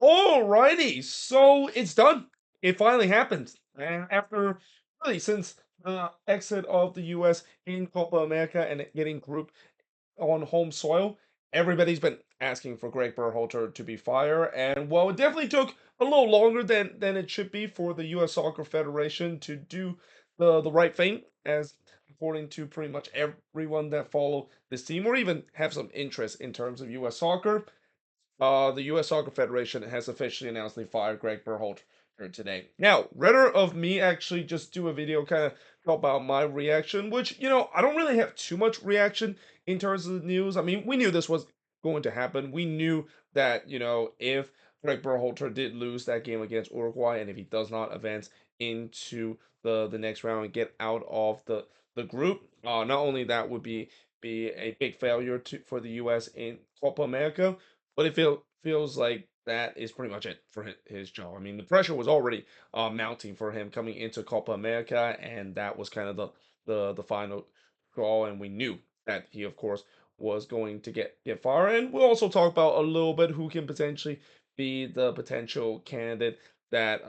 Alrighty, so it's done. It finally happened. And after really since the exit of the US in Copa America and it getting grouped on home soil, everybody's been asking for Gregg Berhalter to be fired. And well, it definitely took a little longer than it should be for the US Soccer Federation to do the right thing, as according to pretty much everyone that follow this team or even have some interest in terms of US soccer. The U.S. Soccer Federation has officially announced they fired Gregg Berhalter today. Now, rather of me actually just do a video kind of about my reaction, which, I don't really have too much reaction in terms of the news. I mean, we knew this was going to happen. We knew that, if Gregg Berhalter did lose that game against Uruguay and if he does not advance into the next round and get out of the group, not only that would be a big failure for the U.S. in Copa America, but it feels like that is pretty much it for his job. I mean, the pressure was already mounting for him coming into Copa America, and that was kind of the final straw. And we knew that he, of course, was going to get fired. And we'll also talk about a little bit who can potentially be the potential candidate that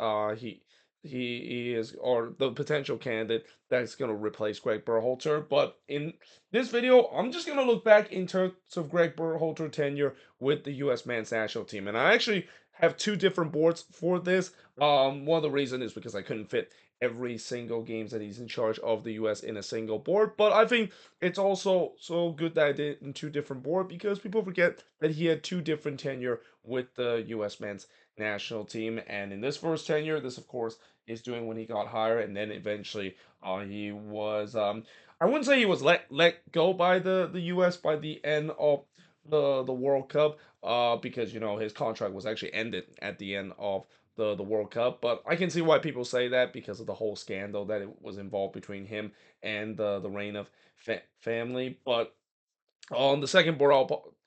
he is, or the potential candidate that's going to replace Gregg Berhalter. But in this video, I'm just going to look back in terms of Gregg Berhalter tenure with the U.S. men's national team. And I actually have two different boards for this. One of the reasons is because I couldn't fit every single games that he's in charge of the U.S. in a single board. But I think it's also so good that I did it in two different boards because people forget that he had two different tenure with the U.S. men's national team. And in this first tenure, this of course is doing when he got hired, and then eventually he was I wouldn't say he was let go by the U.S. by the end of the World Cup, because his contract was actually ended at the end of the World Cup. But I can see why people say that because of the whole scandal that it was involved between him and the reign of family. But on the second board,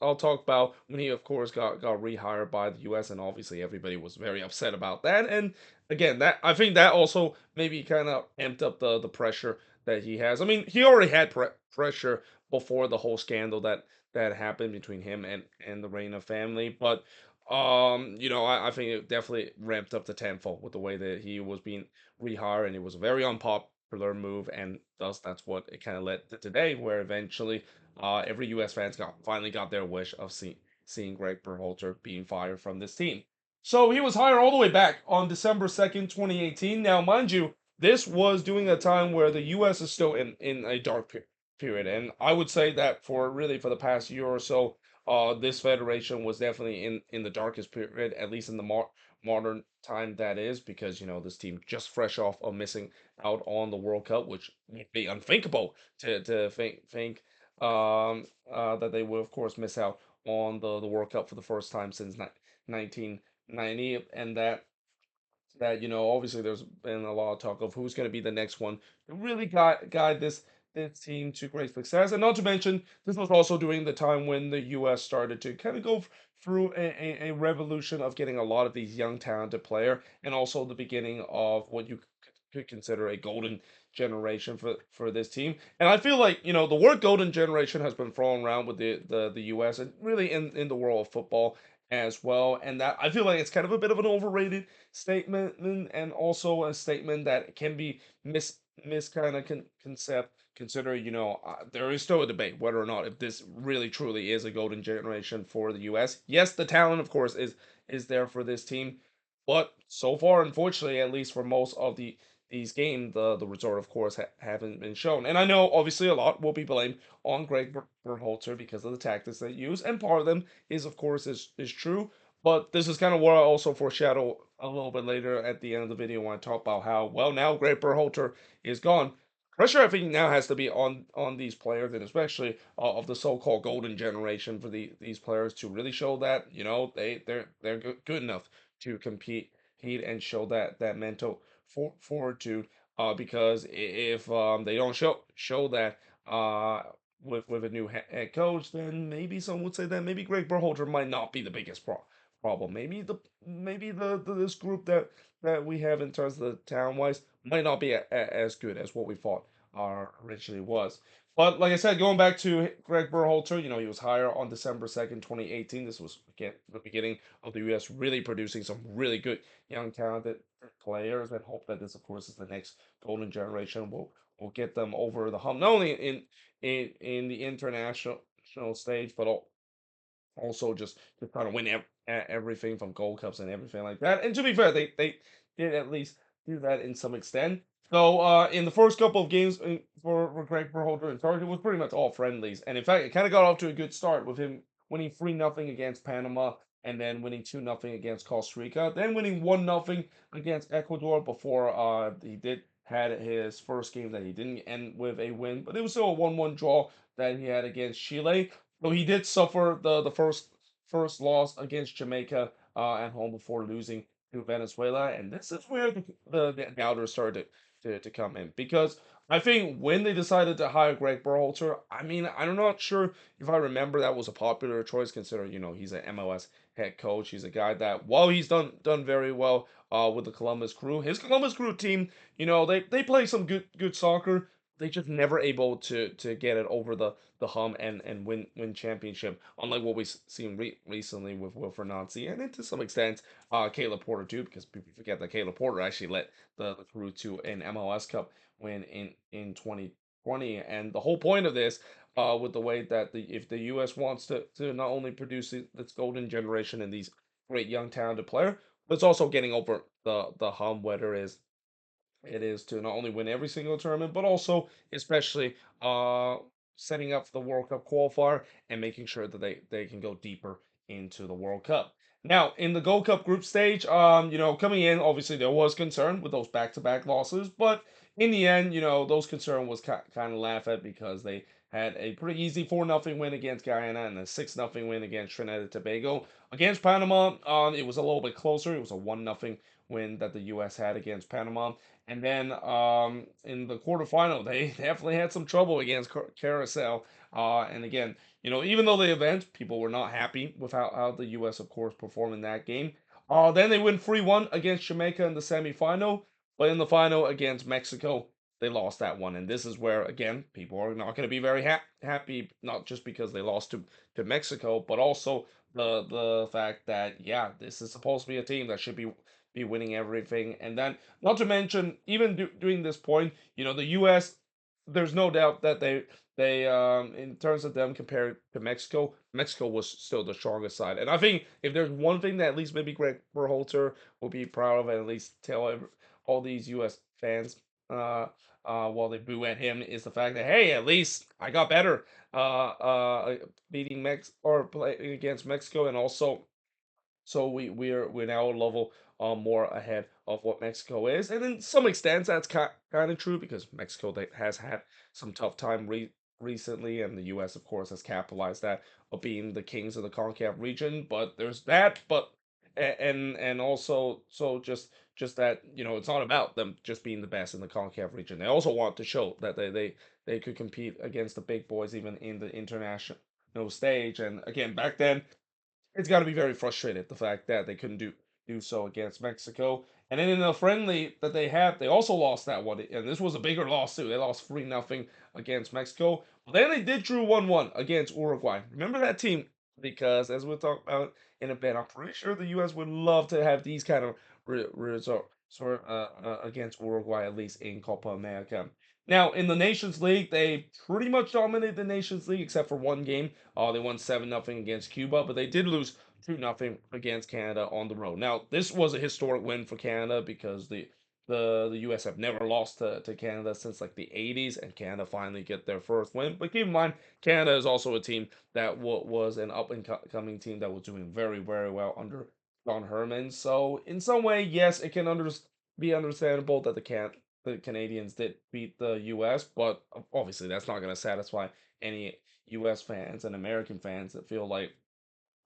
I'll talk about when he, of course, got rehired by the U.S. and obviously everybody was very upset about that. And again, that I think that also maybe kind of amped up the pressure that he has. I mean, he already had pressure before the whole scandal that happened between him and the Reign of family, but I think it definitely ramped up the tenfold with the way that he was being rehired, and it was a very unpopular move, and thus that's what it kind of led to today, where eventually every U.S. fans finally got their wish of seeing Gregg Berhalter being fired from this team. So he was hired all the way back on December 2nd, 2018. Now, mind you, this was during a time where the U.S. is still in a dark period, and I would say that for the past year or so, this federation was definitely in the darkest period, at least in the modern time that is, because this team just fresh off of missing out on the World Cup, which would be unthinkable to think that they will, of course, miss out on the World Cup for the first time since 1990, and that obviously there's been a lot of talk of who's going to be the next one to really guide this team to great success. And not to mention, this was also during the time when the U.S. started to kind of go through a revolution of getting a lot of these young talented player, and also the beginning of what you could consider a golden generation for this team. And I feel like the word golden generation has been thrown around with the U.S. and really in the world of football as well, and that I feel like it's kind of a bit of an overrated statement, and also a statement that can be mis kind of concept, considering there is still a debate whether or not if this really truly is a golden generation for the US. Yes, the talent of course is there for this team, but so far, unfortunately, at least for most of these games, the result of course haven't been shown. And I know obviously a lot will be blamed on Gregg Berhalter because of the tactics they use, and part of them is of course is true. But this is kind of what I also foreshadow a little bit later at the end of the video when I talk about how, well, now Gregg Berhalter is gone. Pressure, I think, now has to be on these players, and especially of the so-called golden generation, for these players to really show that they're good enough to compete and show that mental fortitude. Because if they don't show that with a new head coach, then maybe some would say that maybe Gregg Berhalter might not be the biggest problem. Maybe this group that we have in terms of the town wise might not be as good as what we thought originally was. But like I said, going back to Greg Berhalter, he was hired on December 2nd, 2018. This was again the beginning of the U.S. really producing some really good young talented players, and hope that this, of course, is the next golden generation. Will get them over the hump, not only in the international stage, but also just trying to win everything from Gold Cups and everything like that. And to be fair, they did at least do that in some extent. So in the first couple of games for Greg Berhalter and Target was pretty much all friendlies, and in fact, it kind of got off to a good start with him winning 3-0 against Panama, and then winning 2-0 against Costa Rica, then winning 1-0 against Ecuador before he did had his first game that he didn't end with a win, but it was still a 1-1 draw that he had against Chile. So he did suffer the first loss against Jamaica at home before losing to Venezuela, and this is where the doubters started to come in, because I think when they decided to hire Greg Berhalter, I mean, I'm not sure if I remember that was a popular choice, considering he's an MLS head coach. He's a guy that, while he's done very well with the Columbus Crew, his Columbus Crew team, they play some good soccer. They just never able to get it over the hum and win championship. Unlike what we've seen recently with Wilfred Nancy, and to some extent, Caleb Porter too, because people forget that Caleb Porter actually led the Crew to an MLS Cup win in 2020. And the whole point of this, with the way that if the U.S. wants to not only produce its golden generation and these great young talented player, but it's also getting over the hum, whether it is to not only win every single tournament, but also especially setting up the World Cup qualifier and making sure that they can go deeper into the World Cup. Now, in the Gold Cup group stage, coming in, obviously there was concern with those back-to-back losses, but in the end, those concern was kind of laughed at, because they had a pretty easy 4-0 win against Guyana and a 6-0 win against Trinidad and Tobago. Against Panama, it was a little bit closer. It was a 1-0 win that the U.S. had against Panama. And then in the quarterfinal, they definitely had some trouble against Carousel. And again, even though the event, people were not happy with how the U.S., of course, performed in that game. Then they win 3-1 against Jamaica in the semifinal. But in the final against Mexico, they lost that one. And this is where, again, people are not going to be very happy, not just because they lost to Mexico, but also the fact that, yeah, this is supposed to be a team that should be winning everything. And then, not to mention, even during this point, the U.S. There's no doubt that they in terms of them compared to Mexico, Mexico was still the strongest side. And I think if there's one thing that at least maybe Greg Berhalter will be proud of, and at least tell all these U.S. fans while they boo at him, is the fact that, hey, at least I got better beating or playing against Mexico, and also so we're now a level more ahead of what Mexico is, and in some extent that's kind of true, because Mexico has had some tough time recently, and the U.S. of course has capitalized that of being the kings of the CONCACAF region. But there's that, but and also so just that it's not about them just being the best in the CONCACAF region. They also want to show that they could compete against the big boys even in the international stage. And again, back then it's got to be very frustrated the fact that they couldn't do so against Mexico. And then in the friendly that they have, they also lost that one, and this was a bigger loss too. They lost 3-0 against Mexico. But then they did drew 1-1 against Uruguay. Remember that team? Because as we'll talk about in a bit, I'm pretty sure the U.S. would love to have these kind of results against Uruguay, at least in Copa America. Now, in the Nations League, they pretty much dominated the Nations League except for one game. They won 7-0 against Cuba, but they did lose 2-0 against Canada on the road. Now, this was a historic win for Canada, because the US have never lost to Canada since like the 80s, and Canada finally get their first win. But keep in mind, Canada is also a team that was an up and coming team that was doing very, very well under John Herman. So, in some way, yes, it can be understandable that the Canadians did beat the U.S., but obviously that's not going to satisfy any U.S. fans and American fans that feel like,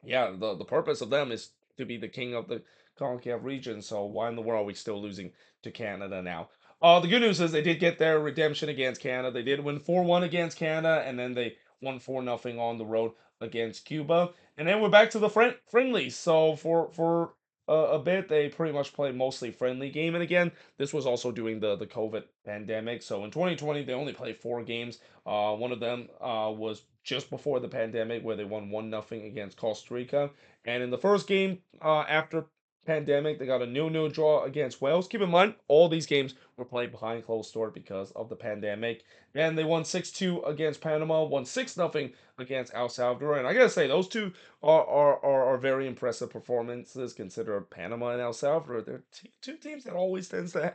yeah, the purpose of them is to be the king of the CONCACAF region. So why in the world are we still losing to Canada now? The good news is they did get their redemption against Canada. They did win 4-1 against Canada, and then they won 4-0 on the road against Cuba. And then we're back to the friendlies. So for a bit. They pretty much play mostly friendly game, and again, this was also during the COVID pandemic. So in 2020, they only played 4 games. One of them was just before the pandemic, where they won 1-0 against Costa Rica, and in the first game after pandemic, they got a 0-0 draw against Wales. Keep in mind, all these games were played behind closed door because of the pandemic. And they won 6-2 against Panama, won 6-0 against El Salvador. And I gotta say, those two are very impressive performances considering Panama and El Salvador. They're two teams that always tends to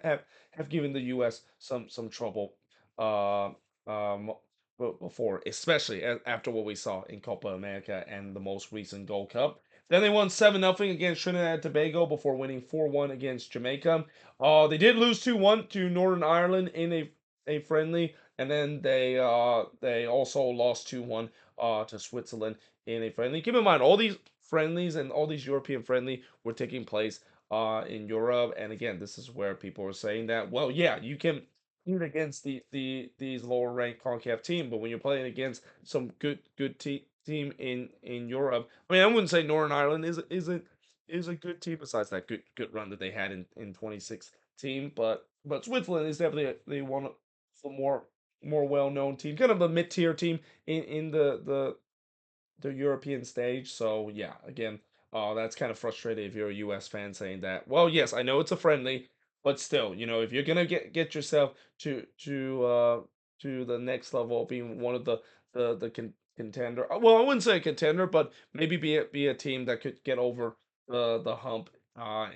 have given the U.S. some trouble uh, um, before, especially after what we saw in Copa America and the most recent Gold Cup. Then they won 7-0 against Trinidad and Tobago before winning 4-1 against Jamaica. They did lose 2-1 to Northern Ireland in a friendly, and then they also lost 2-1 to Switzerland in a friendly. Keep in mind, all these friendlies and all these European friendly were taking place in Europe, and again, this is where people are saying that, well, yeah, you can compete against these lower ranked CONCACAF team, but when you're playing against some team in Europe, I mean, I wouldn't say Northern Ireland is a good team besides that good run that they had in 2016, but Switzerland is definitely one of the more well known team, kind of a mid tier team in the European stage. So yeah, again, that's kind of frustrating if you're a U.S. fan saying that. Well, yes, I know it's a friendly, but still, if you're gonna get yourself to the next level, being one of the contender. Well, I wouldn't say a contender, but maybe be a team that could get over the hump.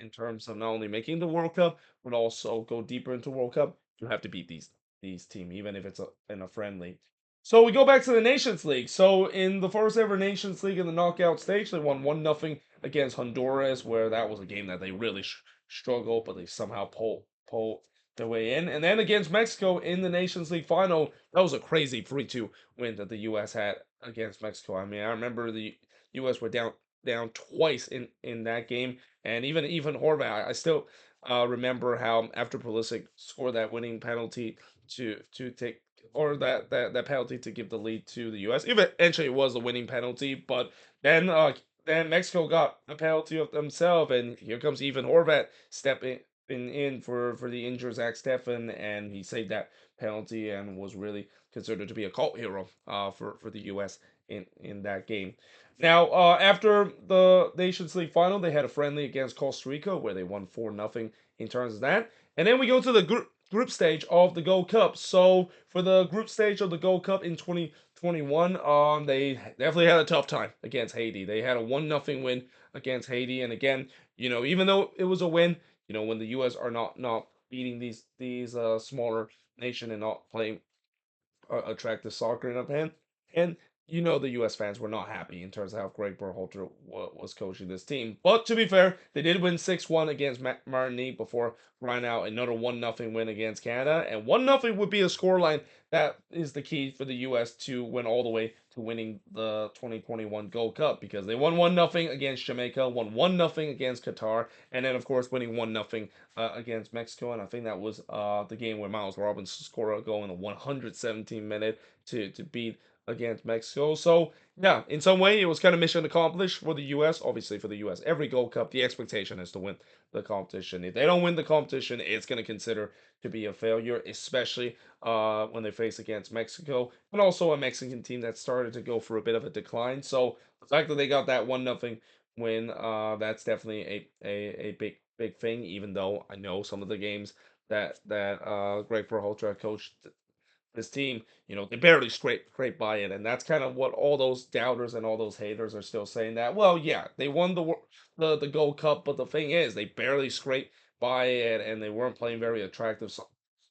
In terms of not only making the World Cup, but also go deeper into World Cup, you have to beat these team, even if it's in a friendly. So we go back to the Nations League. So in the first ever Nations League in the knockout stage, they won 1-0 against Honduras, where that was a game that they really struggled, but they somehow pull their way in. And then against Mexico in the Nations League final, that was a crazy 3-2 win that the U.S. had against Mexico. I mean, I remember the U.S. were down twice in that game, and even Horvat, I still remember how after Pulisic scored that winning penalty to take or that penalty to give the lead to the U.S. Eventually, it was the winning penalty, but then Mexico got a penalty of themselves, and here comes even Horvat stepping in for the injured Zach Steffen, and he saved that penalty and was really considered to be a cult hero for the U.S. in that game. Now, after the Nations League final, they had a friendly against Costa Rica where they won 4-0 in terms of that. And then we go to the group stage of the Gold Cup. So for the group stage of the Gold Cup in 2021, they definitely had a tough time against Haiti. They had a 1-0 win against Haiti, and again, even though it was a win, when the U.S. are not beating these smaller nation and not playing attractive soccer in Japan. And the U.S. fans were not happy in terms of how Gregg Berhalter was coaching this team. But to be fair, they did win 6-1 against Martinique before grinding out another 1-0 win against Canada. And 1-0 would be a scoreline that is the key for the U.S. to win all the way to winning the 2021 Gold Cup because they won 1-0 against Jamaica, won 1-0 against Qatar, and then, of course, winning 1-0 against Mexico. And I think that was the game where Miles Robinson scored a goal in the 117th minute to beat against Mexico. So, yeah, in some way, it was kind of mission accomplished for the U.S. Obviously, for the U.S., every Gold Cup, the expectation is to win the competition. If they don't win the competition, it's going to consider to be a failure, especially when they face against Mexico, and also a Mexican team that started to go for a bit of a decline. So the fact that they got that 1-0 win, that's definitely a big thing. Even though I know some of the games that Greg Berhalter coached this team, they barely scrape by it, and that's kind of what all those doubters and all those haters are still saying. That well, yeah, they won the Gold Cup, but the thing is, they barely scraped by it, and they weren't playing very attractive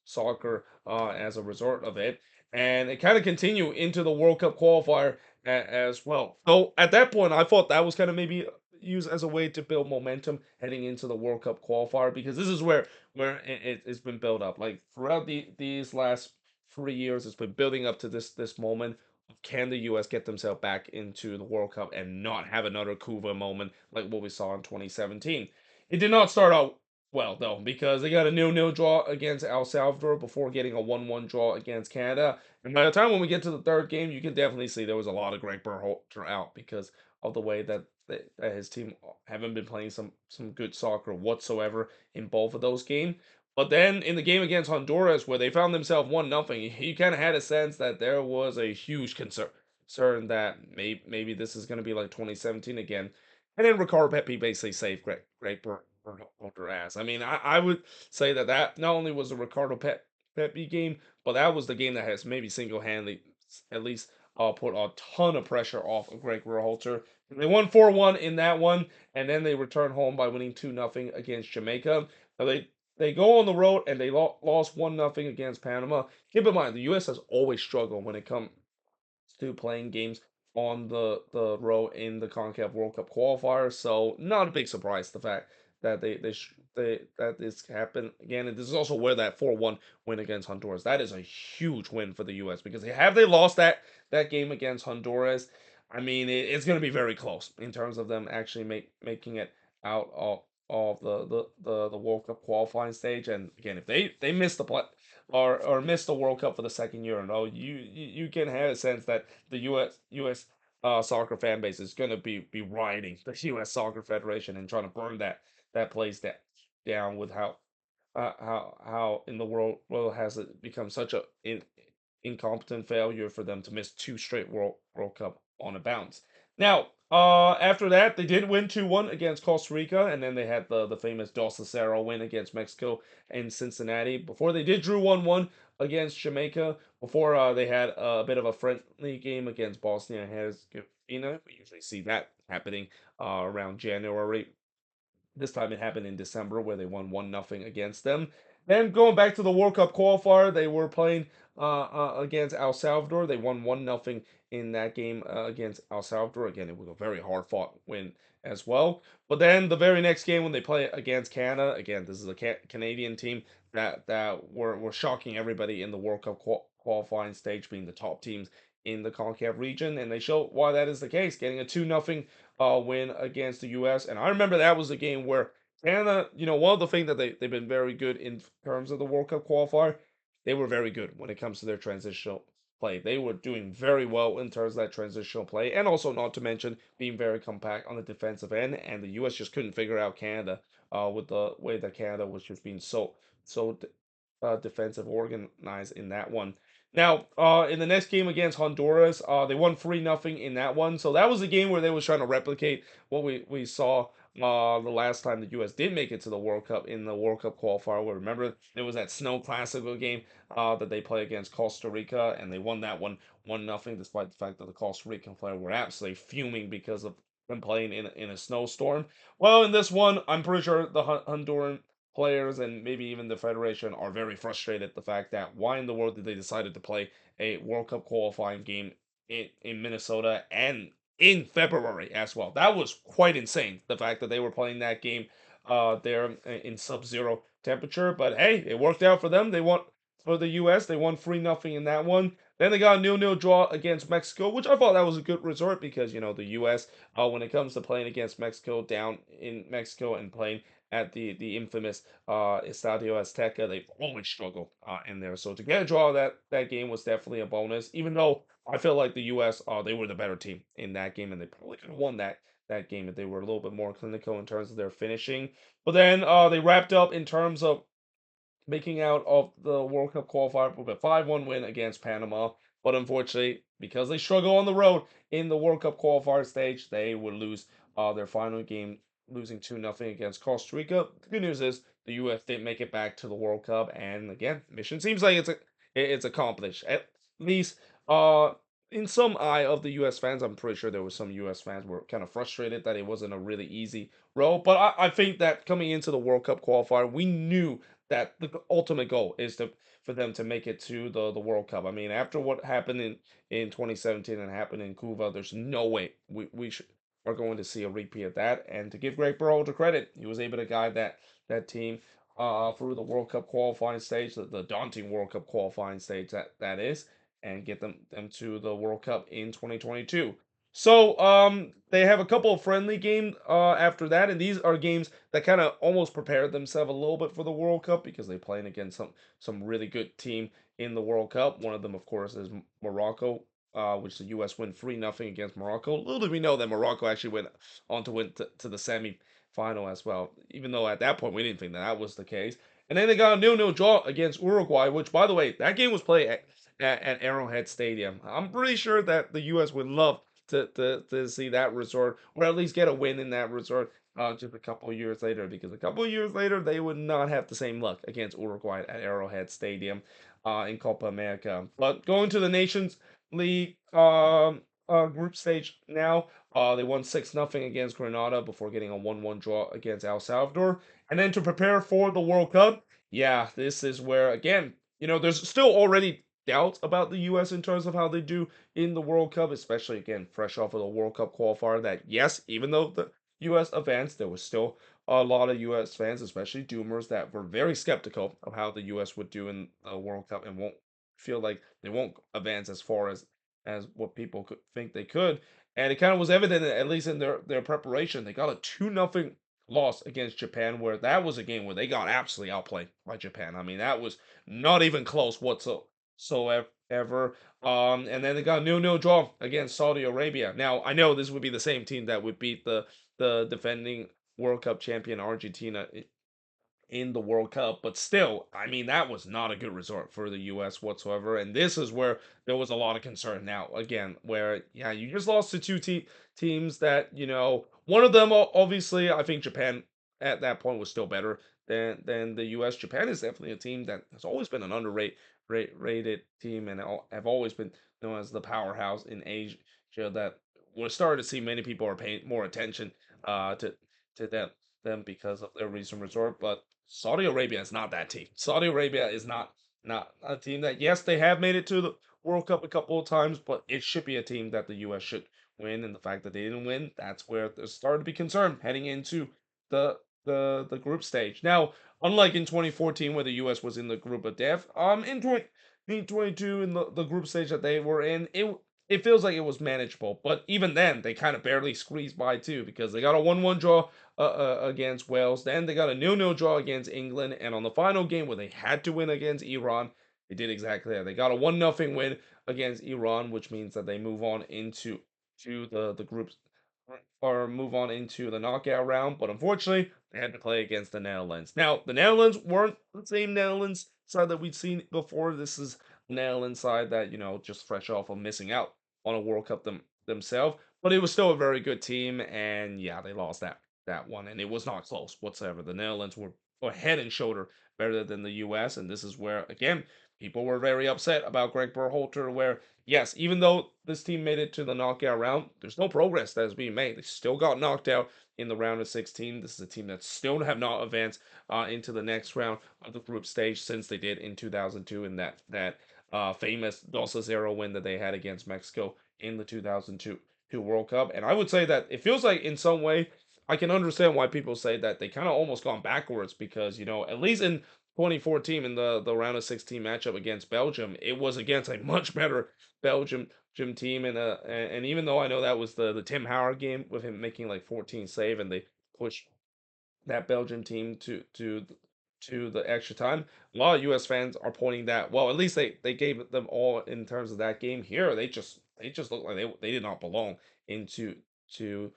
soccer as a result of it, and it kind of continued into the World Cup qualifier as well. So at that point, I thought that was kind of maybe used as a way to build momentum heading into the World Cup qualifier because this is where it's been built up. Like throughout these last 3 years, it's been building up to this moment. Can the U.S. get themselves back into the World Cup and not have another Cuba moment like what we saw in 2017? It did not start out well though because they got a 0-0 draw against El Salvador before getting a 1-1 draw against Canada. And by the time when we get to the third game, you can definitely see there was a lot of Greg Berhalter out because of the way that that his team haven't been playing some good soccer whatsoever in both of those games. But then in the game against Honduras, where they found themselves 1-0, you kind of had a sense that there was a huge concern that maybe this is going to be like 2017 again. And then Ricardo Pepi basically saved Greg Berhalter ass. I mean, I would say that not only was the Pepi game, but that was the game that has maybe single-handedly at least put a ton of pressure off of Gregg Berhalter. They won 4-1 in that one, and then they returned home by winning 2-0 against Jamaica. Now they go on the road and they lost 1-0 against Panama. Keep in mind, the U.S. has always struggled when it comes to playing games on the road in the CONCACAF World Cup qualifier. So not a big surprise the fact that that this happened again. And this is also where that 4-1 win against Honduras. That is a huge win for the U.S. because they lost that game against Honduras. I mean, it's going to be very close in terms of them actually making it out of the World Cup qualifying stage. And again, if they miss the play or miss the World Cup for the second year in a row, you can have a sense that the U.S. Soccer fan base is going to be rioting the U.S. Soccer Federation and trying to burn that place down with how in the world has it become such a incompetent failure for them to miss two straight World Cup on a bounce. Now, after that, they did win 2-1 against Costa Rica, and then they had the famous Dos Acero win against Mexico in Cincinnati. Before they did drew 1-1 against Jamaica. Before they had a bit of a friendly game against Bosnia and Herzegovina. We usually see that happening around January. This time it happened in December where they won 1-0 against them. Then going back to the World Cup qualifier, they were playing against El Salvador. They won 1-0 in that game against El Salvador. Again, it was a very hard fought win as well. But then the very next game when they play against Canada, again, this is a Canadian team that were shocking everybody in the World Cup qualifying stage, being the top teams in the CONCACAF region, and they show why that is the case, getting a 2-0 win against the U.S. And I remember that was a game where Canada, one of the things that they've been very good in terms of the World Cup qualifier, they were very good when it comes to their transitional play. They were doing very well in terms of that transitional play, and also not to mention being very compact on the defensive end. And the U.S. just couldn't figure out Canada with the way that Canada was just being so defensive organized in that one. Now, in the next game against Honduras, they won 3-0 in that one. So that was a game where they was trying to replicate what we saw the last time the U.S. did make it to the World Cup in the World Cup qualifier. Where remember there was that Snow Classical game that they played against Costa Rica, and they won that one 1-0, despite the fact that the Costa Rican players were absolutely fuming because of them playing in a snowstorm. Well, in this one, I'm pretty sure the Honduran players and maybe even the federation are very frustrated at the fact that why in the world did they decide to play a World Cup qualifying game in Minnesota and in February as well. That was quite insane. The fact that they were playing that game there in sub-zero temperature, but hey, it worked out for them. They won for the U.S. They won 3-0 in that one. Then they got a 0-0 draw against Mexico, which I thought that was a good result because the U.S. When it comes to playing against Mexico down in Mexico and playing at the infamous Estadio Azteca, they've always struggled in there. So to get a draw that game was definitely a bonus. Even though I feel like the U.S. They were the better team in that game, and they probably could have won that game if they were a little bit more clinical in terms of their finishing. But then they wrapped up in terms of making out of the World Cup qualifier with a 5-1 win against Panama. But unfortunately, because they struggle on the road in the World Cup qualifier stage, they would lose their final game, losing 2-0 against Costa Rica. The good news is the U.S. didn't make it back to the World Cup, and again, mission seems like it's accomplished. At least in some eye of the U.S. fans, I'm pretty sure there were some U.S. fans were kind of frustrated that it wasn't a really easy role. But I think that coming into the World Cup qualifier, we knew that the ultimate goal is for them to make it to the World Cup. I mean, after what happened in 2017 and happened in Cuba, there's no way are going to see a repeat of that. And to give Greg Berhalter credit, he was able to guide that team through the World Cup qualifying stage, the daunting World Cup qualifying stage that is, and get them to the World Cup in 2022. So they have a couple of friendly games after that, and these are games that kind of almost prepared themselves a little bit for the World Cup because they're playing against some really good team in the World Cup. One of them, of course, is Morocco. which the U.S. win 3-0 against Morocco. Little did we know that Morocco actually went on to win to the semi-final as well. Even though at that point we didn't think that that was the case. And then they got a 0-0 draw against Uruguay, which, by the way, that game was played at Arrowhead Stadium. I'm pretty sure that the U.S. would love to see that resort, or at least get a win in that resort just a couple of years later, because a couple of years later they would not have the same luck against Uruguay at Arrowhead Stadium in Copa America. But going to the Nations League group stage now, they won 6-0 against Grenada before getting a 1-1 draw against El Salvador. And then to prepare for the World Cup, yeah, this is where, again, there's still already doubts about the U.S. in terms of how they do in the World Cup, especially, again, fresh off of the World Cup qualifier. That, yes, even though the U.S. advanced, there was still a lot of U.S. fans, especially Doomers, that were very skeptical of how the U.S. would do in the World Cup and won't feel like they won't advance as far as what people could think they could. And it kind of was evident, at least in their preparation. They got a 2-0 loss against Japan, where that was a game where they got absolutely outplayed by Japan. I mean, that was not even close whatsoever. And then they got a 0-0 draw against Saudi Arabia. Now, I know this would be the same team that would beat the defending World Cup champion Argentina in the World Cup, but still, I mean, that was not a good result for the U.S. whatsoever. And this is where there was a lot of concern now, again, where, yeah, you just lost to two teams that, one of them, obviously, I think Japan at that point was still better than the U.S. Japan is definitely a team that has always been an rated team, and have always been known as the powerhouse in Asia, that we're starting to see many people are paying more attention to them because of their recent resort. But Saudi Arabia is not that team. Saudi Arabia is not a team that, yes, they have made it to the World Cup a couple of times, but it should be a team that the U.S. should win. And the fact that they didn't win, that's where there's starting to be concern heading into the group stage. Now, unlike in 2014 where the U.S. was in the group of death, in 2022 in the group stage that they were in, it feels like it was manageable. But even then, they kind of barely squeezed by too, because they got a 1-1 draw against Wales. Then they got a 0-0 draw against England, and on the final game where they had to win against Iran, they did exactly that. They got a 1-0 win against Iran, which means that they move on into the groups, or move on into the knockout round. But unfortunately, they had to play against the Netherlands. Now, the Netherlands weren't the same Netherlands side that we'd seen before. This is the Netherlands side that, just fresh off of missing out on a World Cup themselves. But it was still a very good team, and yeah, they lost that one, and it was not close whatsoever. The Netherlands were head and shoulder better than the U.S., and this is where, again, people were very upset about Gregg Berhalter, where, yes, even though this team made it to the knockout round, there's no progress that is being made. They still got knocked out in the round of 16. This is a team that still have not advanced into the next round of the group stage since they did in 2002 in that famous 2-0 win that they had against Mexico in the 2002 World Cup. And I would say that it feels like, in some way, I can understand why people say that they kind of almost gone backwards, because, at least in 2014 in the round of 16 matchup against Belgium, it was against a much better Belgium team. And even though I know that was the Tim Howard game with him making like 14 save, and they pushed that Belgium team to the extra time. A lot of U.S. fans are pointing that, well, at least they gave them all in terms of that game. Here, they just look like they did not belong into to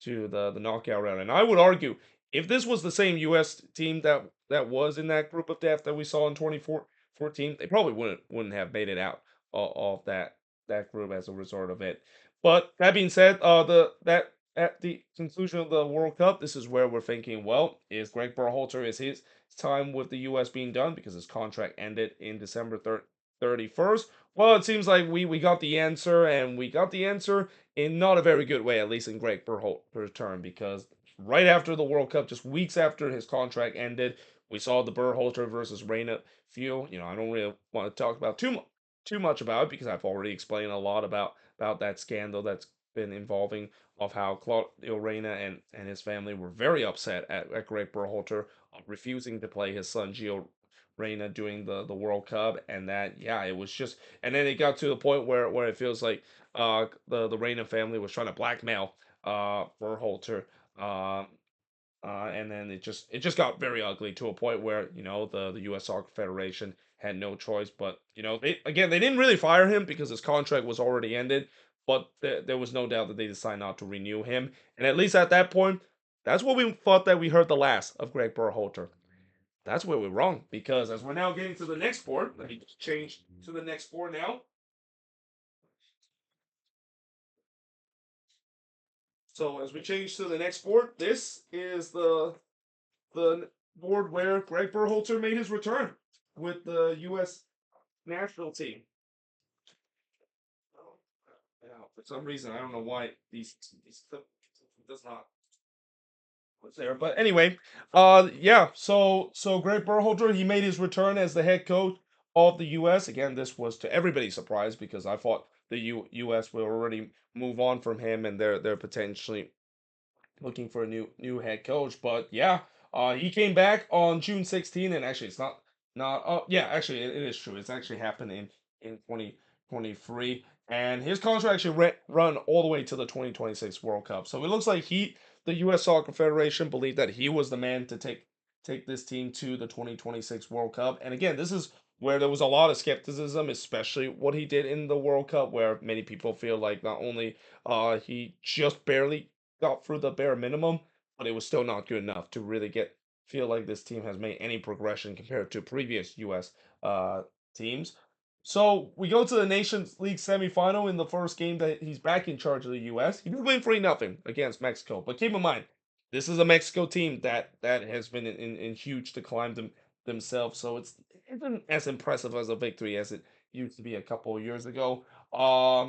the knockout round. And I would argue, if this was the same U.S. team that was in that group of death that we saw in 2014, they probably wouldn't have made it out of that group as a result of it. But that being said, the that at the conclusion of the World Cup, this is where we're thinking, well, is Gregg Berhalter, is his time with the U.S. being done, because his contract ended in December 31st? Well, it seems like we got the answer, and we got the answer in not a very good way, at least in Gregg Berhalter's term, because right after the World Cup, just weeks after his contract ended, we saw the Berhalter versus Reina feud. I don't really want to talk about too much about it, because I've already explained a lot about that scandal that's been involving, of how Claudio Reyna and his family were very upset at Greg Berhalter refusing to play his son Gio Reyna during the World Cup. And that, yeah, it was just, and then it got to the point where it feels like the Reyna family was trying to blackmail Berhalter, And then it just got very ugly to a point where the U.S. Soccer Federation had no choice. But they didn't really fire him because his contract was already ended. But there was no doubt that they decided not to renew him. And at least at that point, that's what we thought that we heard the last of Gregg Berhalter. That's where we're wrong because as we're now getting to the next sport, let me just change to the next sport now. So as we change to the next sport, this is the board where Gregg Berhalter made his return with the U.S. national team. Oh, yeah, for some reason, I don't know why these does not was there, but anyway, yeah. So Greg Berhalter he made his return as the head coach of the U.S. Again, this was to everybody's surprise because I thought the U.S. will already move on from him and they're potentially looking for a new head coach. But yeah, he came back on June 16, and actually it's not yeah, actually it is true. It's actually happened in 2023, and his contract actually run all the way to the 2026 World Cup. So it looks like the U.S. Soccer Federation, believed that he was the man to take this team to the 2026 World Cup. And again, this is where there was a lot of skepticism, especially what he did in the World Cup, where many people feel like not only he just barely got through the bare minimum, but it was still not good enough to really get feel like this team has made any progression compared to previous U.S. Teams. So we go to the Nations League semifinal in the first game that he's back in charge of the U.S. He did win 3-0 against Mexico, but keep in mind this is a Mexico team that has been in huge decline themselves, so it's isn't as impressive as a victory as it used to be a couple of years ago.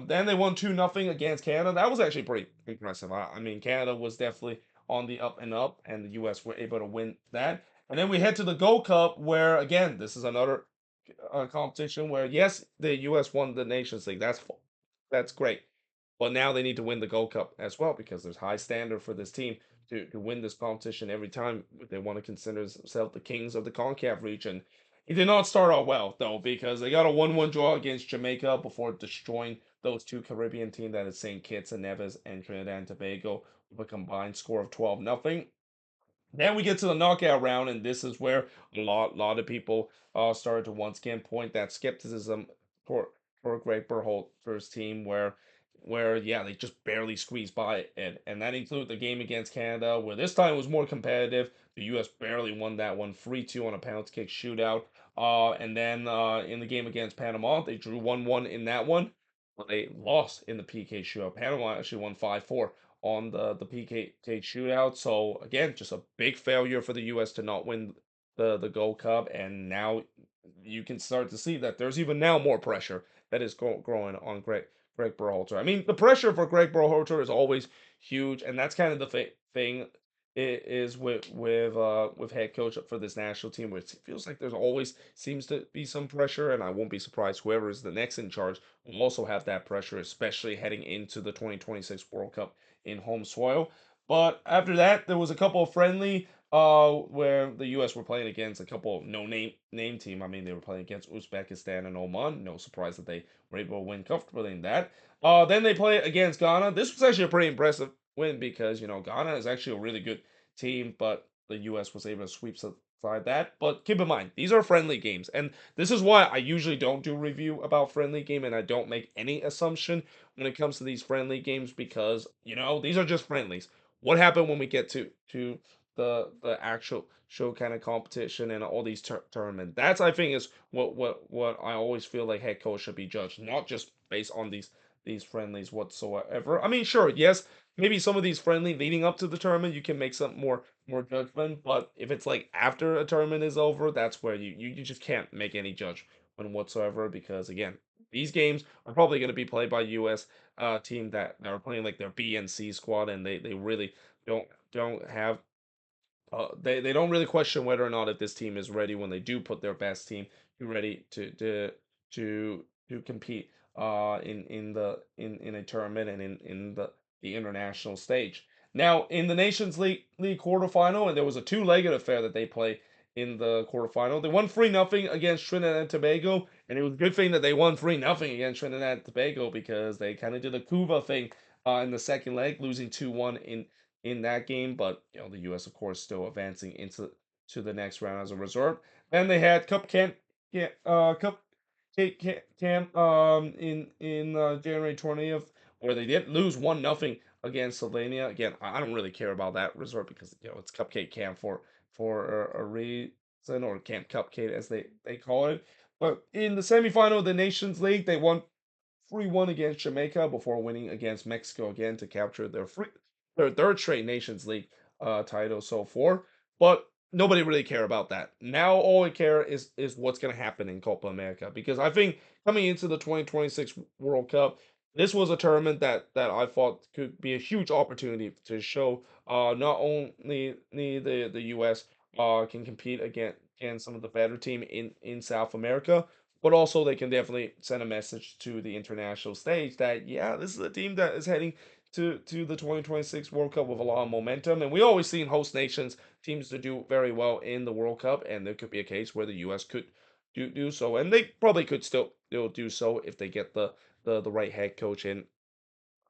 Then they won 2-0 against Canada. That was actually pretty impressive. I mean, Canada was definitely on the up and up, and the U.S. were able to win that. And then we head to the Gold Cup, where again, this is another competition where yes, the U.S. won the Nations League. That's great, but now they need to win the Gold Cup as well because there's high standard for this team to win this competition every time they want to consider themselves the kings of the CONCACAF region. It did not start out well though because they got a 1-1 draw against Jamaica before destroying those two Caribbean teams, that is St. Kitts and Nevis and Trinidad and Tobago, with a combined score of 12-0. Then we get to the knockout round, and this is where a lot of people started to once again point that skepticism for Greg Berhalter's team, where yeah they just barely squeezed by it, and that included the game against Canada, where this time it was more competitive. The U.S. barely won that one, 3-2 on a penalty kick shootout. And then in the game against Panama, they drew 1-1 in that one, but they lost in the PK shootout. Panama actually won 5-4 on the PK shootout. So again, just a big failure for the U.S. to not win the Gold Cup, and now you can start to see that there's even now more pressure that is growing on Greg Berhalter. I mean, the pressure for Greg Berhalter is always huge, and that's kind of the thing is with head coach for this national team, where it feels like there's always seems to be some pressure, and I won't be surprised whoever is the next in charge will also have that pressure, especially heading into the 2026 World Cup in home soil. But after that, there was a couple of friendly where the U.S. were playing against a couple of no name team. I mean, they were playing against Uzbekistan and Oman. No surprise that they were able to win comfortably in that. Then they play against Ghana. This was actually a pretty impressive win because Ghana is actually a really good team, but the U.S. was able to sweep aside that. But keep in mind, these are friendly games, and this is why I usually don't do review about friendly game, and I don't make any assumption when it comes to these friendly games because these are just friendlies. What happened when we get to the actual show kind of competition and all these tournaments? That's I think is what I always feel like head coach should be judged, not just based on these friendlies whatsoever. I mean, sure, yes, maybe some of these friendly leading up to the tournament you can make some more judgment, but if it's like after a tournament is over, that's where you just can't make any judgment whatsoever because again, these games are probably going to be played by U.S. Team that are playing like their B and C squad, and they really don't have they don't really question whether or not if this team is ready when they do put their best team ready to compete in a tournament and in the international stage. Now in the Nations League quarterfinal, and there was a two-legged affair that they played in the quarterfinal. They won 3-0 against Trinidad and Tobago, and it was a good thing that they won 3-0 against Trinidad and Tobago because they kind of did a Cuba thing in the second leg, losing 2-1 in that game, but the U.S. of course still advancing into to the next round as a result. Then they had Cup Camp, yeah, Camp in January 20th, where they did lose 1-0 against Slovenia. Again, I don't really care about that result because it's Cupcake Camp for a reason, or Camp Cupcake as they call it. But in the semifinal of the Nations League, they won 3-1 against Jamaica before winning against Mexico again to capture their third straight Nations League title so far. But nobody really care about that. Now all we care is what's going to happen in Copa America, because I think coming into the 2026 World Cup, this was a tournament that I thought could be a huge opportunity to show not only the US can compete against some of the better team in South America, but also they can definitely send a message to the international stage that yeah, this is a team that is heading to the 2026 World Cup with a lot of momentum. And we always seen host nations teams to do very well in the World Cup, and there could be a case where the US could do so, and they probably could still do so if they get the right head coach in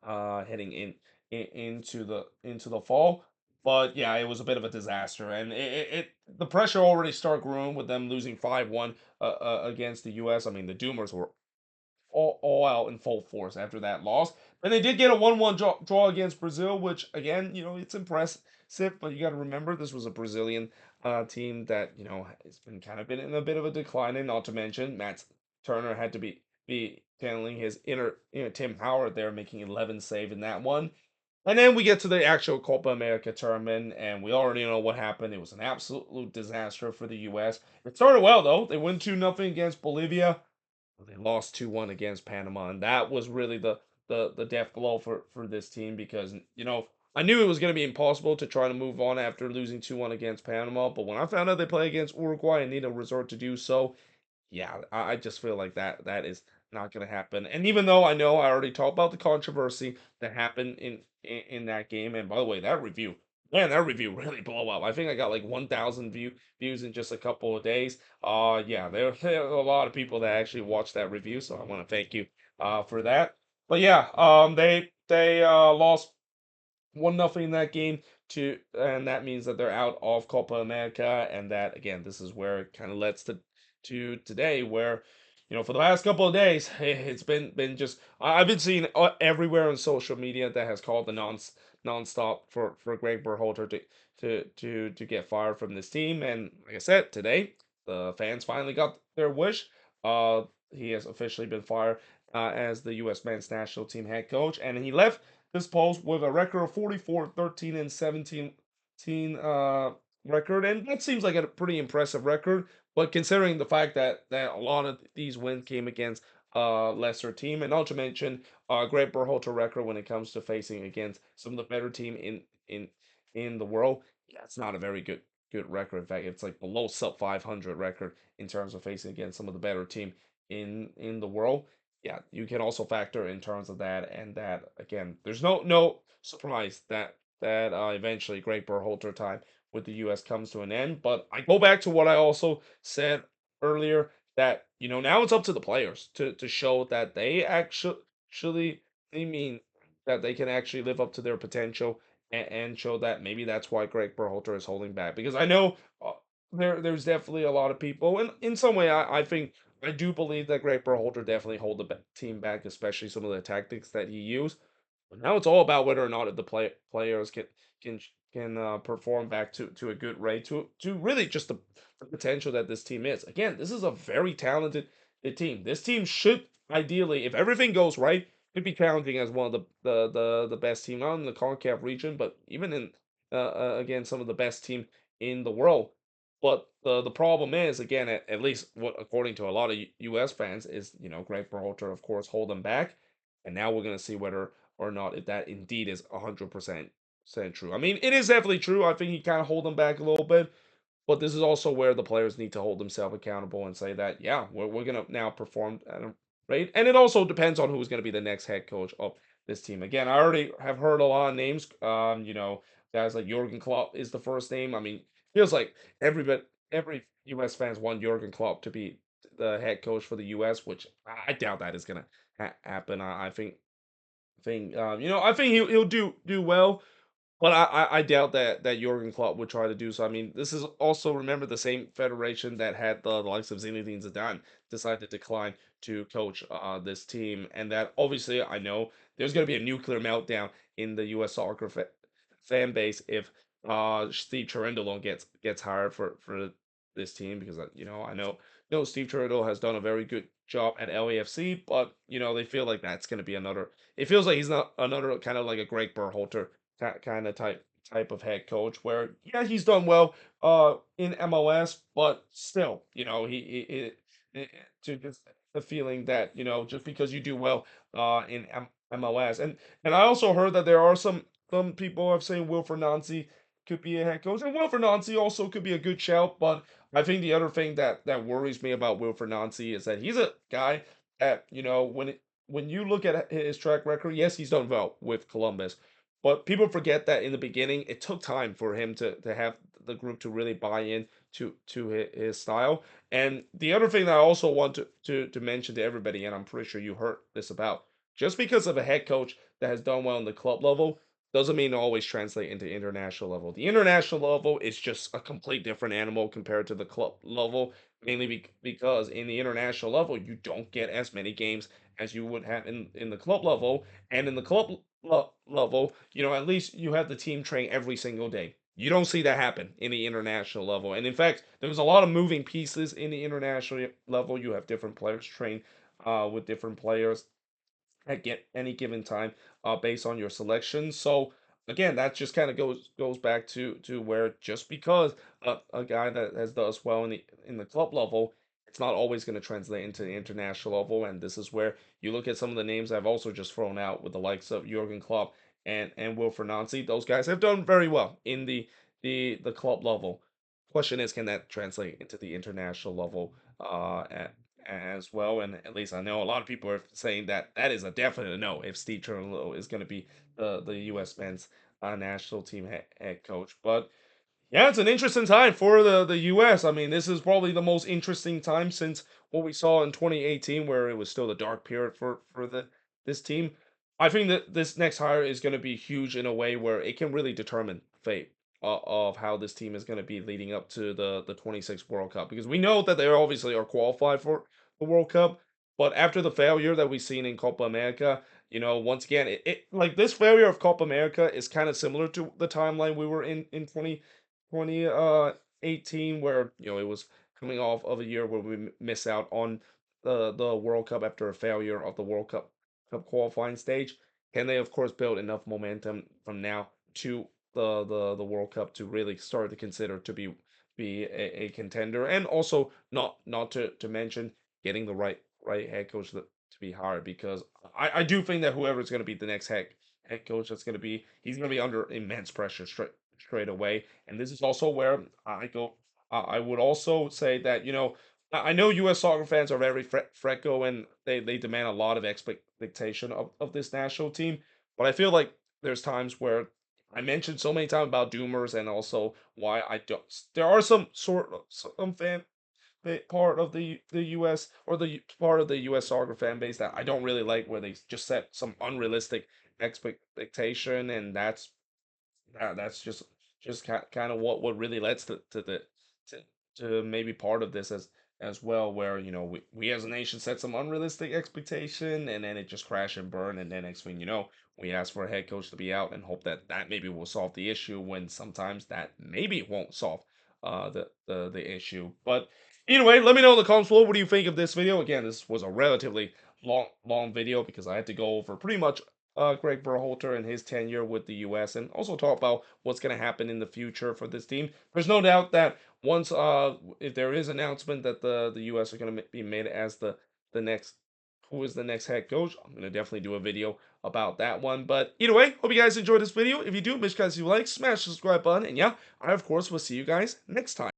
heading into the fall. But yeah, it was a bit of a disaster, and the pressure already started growing with them losing 5-1 against the U.S. I mean, the Doomers were all out in full force after that loss. And they did get a 1-1 draw against Brazil, which again, it's impressive. But you got to remember this was a Brazilian team that has been in a bit of a decline. And not to mention, Matt Turner had to be channeling his inner Tim Howard there, making 11 save in that one. And then we get to the actual Copa America tournament, and we already know what happened. It was an absolute disaster for the U.S. It started well though; they win 2-0 against Bolivia. They lost 2-1 against Panama, and that was really the death blow for this team, because I knew it was going to be impossible to try to move on after losing 2-1 against Panama. But when I found out they play against Uruguay and need a resort to do so, yeah, I just feel like that is not going to happen. And even though I know I already talked about the controversy that happened in that game, and by the way, that review really blew up. I think I got like 1,000 views in just a couple of days. Yeah, there are a lot of people that actually watched that review, so I want to thank you for that. But yeah, they lost 1-0 in that game and that means that they're out of Copa America, and that again, this is where it kind of leads to today, where for the last couple of days, it's been just I've been seeing everywhere on social media that has called the nonstop for Gregg Berhalter to get fired from this team. And like I said, today the fans finally got their wish. Uh, he has officially been fired as the U.S. men's national team head coach, and he left this post with a record of 44, 13, and 17 record, and that seems like a pretty impressive record. But considering the fact that a lot of these wins came against lesser team, and not to mention Great Berhalter record when it comes to facing against some of the better team in the world, yeah, it's not a very good record. In fact, it's like below sub 500 record in terms of facing against some of the better team in the world. Yeah, you can also factor in terms of that, and that again, there's no surprise that eventually Great Berhalter time with the U.S. comes to an end. But I go back to what I also said earlier, that now it's up to the players to show that they actually they mean that they can actually live up to their potential, and show that maybe that's why Greg Berhalter is holding back. Because I know there's definitely a lot of people, and in some way I think I do believe that Greg Berhalter definitely hold the team back, especially some of the tactics that he used. But now it's all about whether or not the players can perform back to a good rate, to really just the potential that this team is. Again, this is a very talented team. This team should ideally, if everything goes right, could be challenging as one of the best team, not in the CONCACAF region, but even in again some of the best team in the world. But the problem is, again, at least what according to a lot of U.S. fans, is Greg Berhalter, of course, hold them back, and now we're gonna see whether or not if that indeed is 100% true. I mean, it is definitely true. I think he kind of hold them back a little bit, but this is also where the players need to hold themselves accountable and say that, yeah, we're going to now perform at a rate. And it also depends on who's going to be the next head coach of this team. Again, I already have heard a lot of names. Guys like Jurgen Klopp is the first name. I mean, feels like every U.S. fans want Jurgen Klopp to be the head coach for the U.S., which I doubt that is going to happen. I think I think he'll do well. But I doubt that Jurgen Klopp would try to do so. I mean, this is also, remember, the same federation that had the likes of Zinedine Zidane decide to decline to coach this team, and that obviously I know there's going to be a nuclear meltdown in the U.S. soccer fan base if Steve Cherundolo gets hired for this team, because I know Steve Cherundolo has done a very good job at LAFC, but they feel like that's going to be another. It feels like he's not another kind of like a Gregg Berhalter kind of type of head coach, where yeah, he's done well in MLS, but still, to just the feeling that just because you do well in MLS. And I also heard that there are some people have saying Wilfred Nancy could be a head coach, and Wilfred Nancy also could be a good shout. But I think the other thing that worries me about Wilfred Nancy is that he's a guy that when you look at his track record, yes, he's done well with Columbus, but people forget that in the beginning, it took time for him to have the group to really buy in to his style. And the other thing that I also want to mention to everybody, and I'm pretty sure you heard this about, just because of a head coach that has done well in the club level doesn't mean it always translate into international level. The international level is just a complete different animal compared to the club level, mainly because in the international level you don't get as many games as you would have in the club level. And in the club level, at least you have the team train every single day. You don't see that happen in the international level. And in fact, there's a lot of moving pieces in the international level. You have different players train with different players at get any given time based on your selection. So again, that just kind of goes back to where just because a guy that has does well in the club level, it's not always going to translate into the international level. And this is where you look at some of the names I've also just thrown out with the likes of Jurgen Klopp and Wilfried Nancy. Those guys have done very well in the club level. Question is, can that translate into the international level as well? And at least I know a lot of people are saying that that is a definite no if Steve Cherundolo is going to be the U.S. men's national team head coach. But yeah, it's an interesting time for the U.S. I mean, this is probably the most interesting time since what we saw in 2018, where it was still the dark period for this team. I think that this next hire is going to be huge in a way where it can really determine fate of how this team is going to be leading up to the 26 World Cup, because we know that they obviously are qualified for the World Cup, but after the failure that we've seen in Copa America, once again, it like this failure of Copa America is kind of similar to the timeline we were in 2018, where it was coming off of a year where we miss out on the World Cup after a failure of the World Cup qualifying stage. Can they, of course, build enough momentum from now to the World Cup to really start to consider to be a contender, and also not to mention getting the right head coach to be hired, because I do think that whoever's going to be the next head coach, that's going to be he's going to be under immense pressure straight away. And this is also where I go. I would also say that I know U.S. soccer fans are very frecko, and they demand a lot of expectation of this national team. But I feel like there's times where I mentioned so many times about Doomers, and also why I don't. There are some part of the U.S. or the part of the U.S. soccer fan base that I don't really like, where they just set some unrealistic expectation, and that's just kind of what really led to, to maybe part of this as well, where we as a nation set some unrealistic expectation, and then it just crash and burn, and then next thing you know, we ask for a head coach to be out and hope that maybe will solve the issue, when sometimes that maybe won't solve the issue. But either way, let me know in the comments below, what do you think of this video. Again, this was a relatively long video because I had to go over pretty much Gregg Berhalter and his tenure with the U.S., and also talk about what's going to happen in the future for this team. There's no doubt that once, if there is announcement that the U.S. are going to be made as the next, who is the next head coach, I'm going to definitely do a video about that one. But either way, hope you guys enjoyed this video. If you do, make sure you guys like, smash the subscribe button, and yeah, I of course will see you guys next time.